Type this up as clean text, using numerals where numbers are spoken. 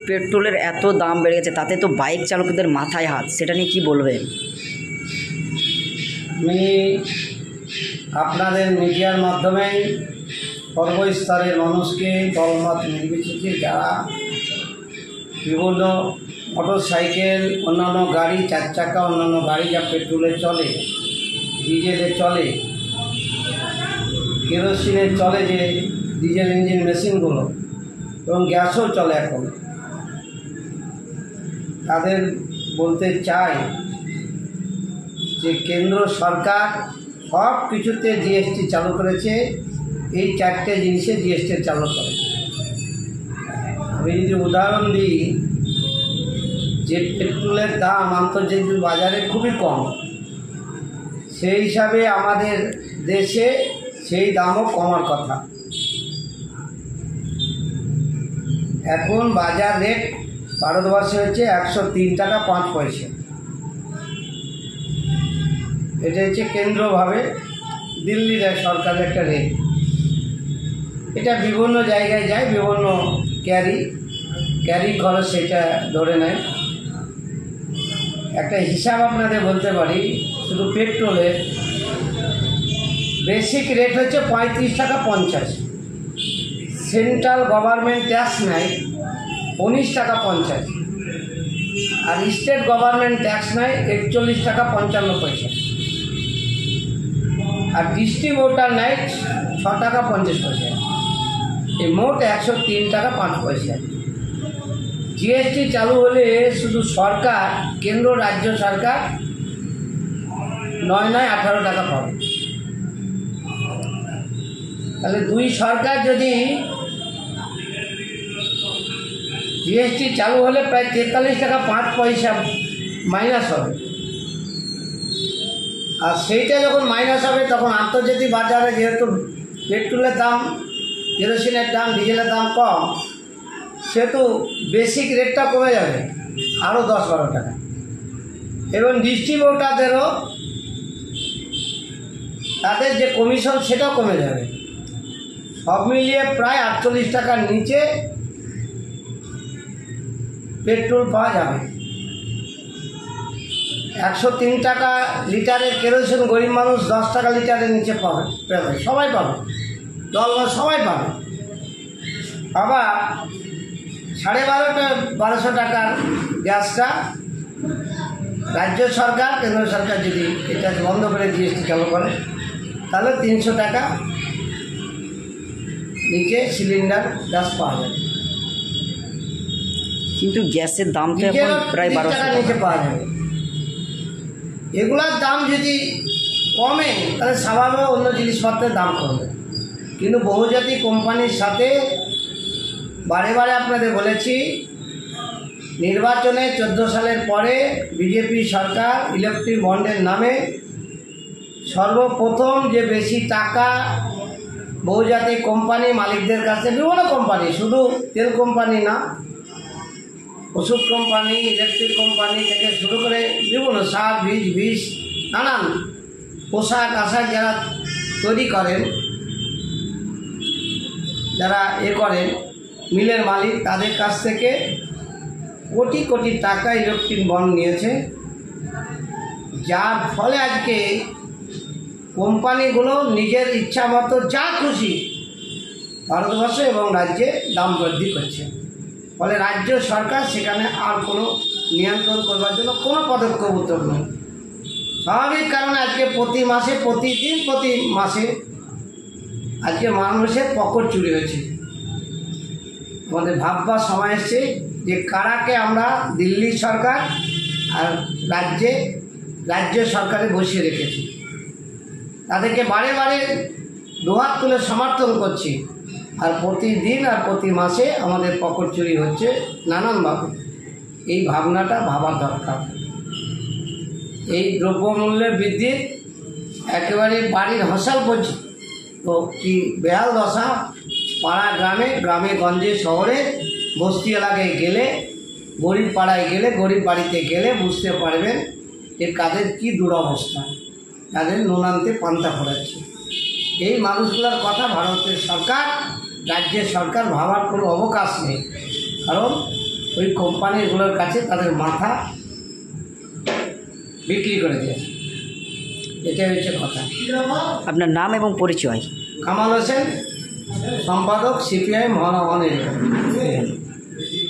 পেট্রোলের এত দাম বেড়ে গেছে, তাতে তো বাইক চালকদের মাথায় হাত, সেটা নিয়ে কি বলবেন? আমি আপনাদের মিডিয়ার মাধ্যমে সর্বস্তরের মানুষকে দলমত নির্বিশেষে যারা বিভিন্ন মোটর সাইকেল, অন্যান্য গাড়ি, চার চাকা, অন্যান্য গাড়ি যা পেট্রোলে চলে, ডিজেলে চলে, কেরোসিনে চলে, যে ডিজেল ইঞ্জিন মেশিনগুলো এবং গ্যাসও চলে এখন, তাদের বলতে চাই যে কেন্দ্র সরকার সব কিছুতে জিএসটি চালু করেছে। এই চারটে জিনিসে জিএসটি চালু করে। আমি যদি উদাহরণ দিই, যে পেট্রোলের দাম আন্তর্জাতিক বাজারে খুবই কম, সেই হিসাবে আমাদের দেশে সেই দামও কমার কথা। এখন বাজার রেট ভারতবর্ষে হচ্ছে 103 টাকা 5 পয়সা। এটা হচ্ছে কেন্দ্রভাবে দিল্লির সরকারের একটা রেট। এটা বিভিন্ন জায়গায় যায়, বিভিন্ন ক্যারি খরচ সেটা ধরে নেয়। একটা হিসাব আপনাদের বলতে পারি, শুধু পেট্রোলের বেসিক রেট হচ্ছে 35 টাকা 50। সেন্ট্রাল গভর্নমেন্ট ট্যাক্স নেয় 19 টাকা 50, আর স্টেট গভর্নমেন্ট ট্যাক্স নেয় 41 টাকা 55 পয়সা, আর ডিস্ট্রিবিউটার নেয় 6 টাকা 50 পয়সা। এই মোট 103 টাকা 5 পয়সা। জিএসটি চালু হলে শুধু সরকার, কেন্দ্র রাজ্য সরকার 18 টাকা পাবে। তাহলে দুই সরকার যদি জিএসটি চালু হলে প্রায় 43 টাকা 5 পয়সা মাইনাস হবে। আর সেইটা যখন মাইনাস হবে, তখন আন্তর্জাতিক বাজারে যেহেতু পেট্রোলের দাম, কেরোসিনের দাম, ডিজেলের দাম কম, সেহেতু বেসিক রেটটা কমে যাবে আরও 10-12 টাকা, এবং ডিস্ট্রিবিউটারদেরও তাদের যে কমিশন সেটাও কমে যাবে। সব মিলিয়ে প্রায় 48 টাকার নিচে পেট্রোল পাওয়া যাবে। 103 টাকা লিটারের কেরোসিন গরিব মানুষ 10 টাকা লিটারের নিচে পাবে, সবাই পাবে, সবাই পাবে। আবার 1250 টাকার গ্যাসটা রাজ্য সরকার, কেন্দ্র সরকার যদি এটা বন্ধ করে জিএসটি চালু করে, তাহলে 300 টাকা নিচে সিলিন্ডার গ্যাস পাওয়া যাবে। কিন্তু গ্যাসের দাম তো এখন প্রায় 12 টাকা নিচে পাওয়া যাবে। এগুলার দাম যদি কমে, তাহলে স্বাভাবিক অন্য জিনিসপত্রের দাম কমবে। কিন্তু বহুজাতিক কোম্পানির সাথে বারে বারে আপনাদের বলেছি, নির্বাচনে 14 সালের পরে বিজেপি সরকার ইলেকট্রিক বন্ডের নামে সর্বপ্রথম যে বেশি টাকা বহুজাতিক কোম্পানি মালিকদের কাছে, বিভিন্ন কোম্পানি, শুধু তেল কোম্পানি না, ওষুধ কোম্পানি, ইলেকট্রিক কোম্পানি থেকে শুরু করে বিভিন্ন সার, বীজ, নানান পোশাক আশাক যারা তৈরি করেন, যারা করেন, মিলের মালিক, তাদের কাছ থেকে কোটি কোটি টাকা ইলেকট্রিক বন্ড নিয়েছে। যার ফলে আজকে কোম্পানিগুলো নিজের ইচ্ছা মতো যা খুশি ভারতবর্ষে এবং রাজ্যে দাম বৃদ্ধি করছে। ফলে রাজ্য সরকার সেখানে আর কোনো নিয়ন্ত্রণ করবার জন্য কোনো পদক্ষেপ উদ্যোগ নেই। স্বাভাবিক কারণে আজকে প্রতি মাসে আজকে মানুষের পকেট চুরি হয়েছে। আমাদের ভাববার সময় এসছে যে কারাকে আমরা দিল্লি সরকার আর রাজ্য সরকারে বসিয়ে রেখেছি। তাদেরকে বারে বারে দুহাত তুলে সমর্থন করছি, আর প্রতিদিন আর প্রতি মাসে আমাদের পকেট চুরি হচ্ছে নানানভাবে। এই ভাবনাটা ভাবার দরকার। এই দ্রব্যমূল্যের বৃদ্ধি একেবারে বাড়ির হাসাল পড়ছে, তো কি বেহাল দশা। পাড়া গ্রামে গঞ্জে, শহরে, বস্তি এলাকায় গেলে, গরিব পাড়ায় গেলে, গরিব বাড়িতে গেলে বুঝতে পারবেন যে কাদের কি দুরবস্থা, তাদের নুন আনতে পান্তা ফোরাচ্ছে। এই মানুষগুলোর কথা ভারতের সরকার, রাজ্যের সরকার ভাবার কোনো অবকাশ নেই। কারণ ওই কোম্পানিগুলোর কাছে তাদের মাথা বিক্রি করে দিয়েছে। এটাই হচ্ছে কথা। আপনার নাম এবং পরিচয়? কামাল হোসেন, সম্পাদক, সিপিআই মহানগর।